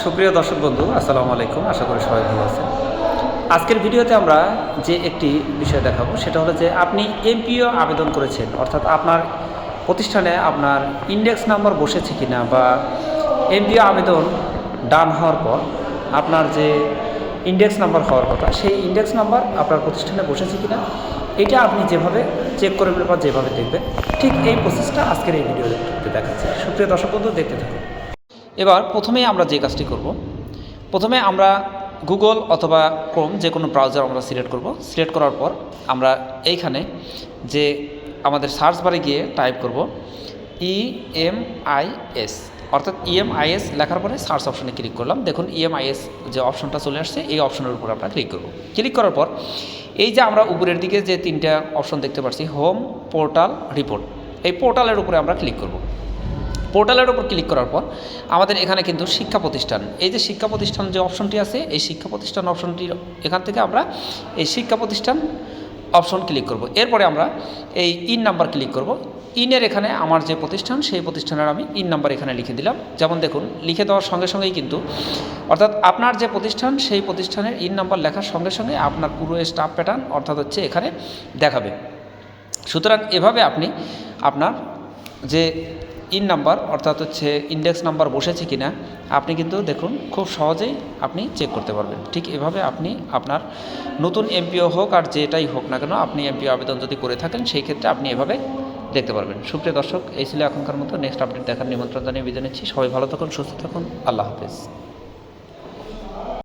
সুপ্রিয় দর্শক বন্ধু, আসসালামু আলাইকুম। আশা করি সবাই ভালো আছেন। আজকের ভিডিওতে আমরা যে একটি বিষয় দেখাবো সেটা হলো যে আপনি এমপিও আবেদন করেছেন, অর্থাৎ আপনার প্রতিষ্ঠানে আপনার ইন্ডেক্স নাম্বার বসেছে কিনা, বা এমপিও আবেদন ডান হওয়ার পর আপনার যে ইন্ডেক্স নাম্বার হওয়ার কথা সেই ইন্ডেক্স নাম্বার আপনার প্রতিষ্ঠানে বসেছে কিনা, এটা আপনি যেভাবে চেক করবেন বা যেভাবে দেখবেন, ঠিক এই প্রসেসটা আজকের এই ভিডিওতে দেখাচ্ছে। সুপ্রিয় দর্শক বন্ধু, দেখতে থাকুন। এবার প্রথমেই আমরা যে কাজটি করব, প্রথমে আমরা গুগল অথবা ক্রোম যে কোনো ব্রাউজার আমরা সিলেক্ট করব। সিলেক্ট করার পর আমরা এইখানে যে আমাদের সার্চ বারে গিয়ে টাইপ করব EMIS, অর্থাৎ EMIS লেখার পরে সার্চ অপশনে ক্লিক করলাম। দেখুন EMIS যে অপশনটা চলে আসছে, এই অপশনের উপর আমরা ক্লিক করব। ক্লিক করার পর এই যে আমরা উপরের দিকে যে তিনটা অপশন দেখতে পাচ্ছি, হোম, পোর্টাল, রিপোর্ট, এই পোর্টালের উপরে আমরা ক্লিক করব। পোর্টালের উপর ক্লিক করার পর আমাদের এখানে কিন্তু শিক্ষা প্রতিষ্ঠান, এই যে শিক্ষা প্রতিষ্ঠান যে অপশনটি আছে, এই শিক্ষা প্রতিষ্ঠান অপশনটির এখান থেকে আমরা এই শিক্ষা প্রতিষ্ঠান অপশন ক্লিক করব। এরপরে আমরা এই ইন নাম্বার ক্লিক করব। ইনের এখানে আমার যে প্রতিষ্ঠান সেই প্রতিষ্ঠানের আমি ইন নাম্বার এখানে লিখে দিলাম। যেমন দেখুন, লিখে দেওয়ার সঙ্গে সঙ্গেই কিন্তু, অর্থাৎ আপনার যে প্রতিষ্ঠান সেই প্রতিষ্ঠানের ইন নাম্বার লেখার সঙ্গে সঙ্গে আপনার পুরো স্টাফ প্যাটার্ন অর্থাৎ হচ্ছে এখানে দেখাবে। সুতরাং এভাবে আপনি আপনার যে ইন নাম্বার অর্থাৎ হচ্ছে ইন্ডেক্স নাম্বার বসেছে কিনা আপনি কিন্তু দেখুন খুব সহজেই আপনি চেক করতে পারবেন। ঠিক এভাবে আপনি আপনার নতুন এমপিও হোক আর যেটাই হোক না কেন, আপনি এমপিও আবেদন যদি করে থাকেন সেই ক্ষেত্রে আপনি এভাবে দেখতে পারবেন। সুপ্রিয় দর্শক, এই ছিল এখনকার মতো। নেক্সট আপডেট দেখার নিমন্ত্রণ জানিয়ে বিদায় নিচ্ছি। সবাই ভালো থাকুন, সুস্থ থাকুন। আল্লাহ হাফেজ।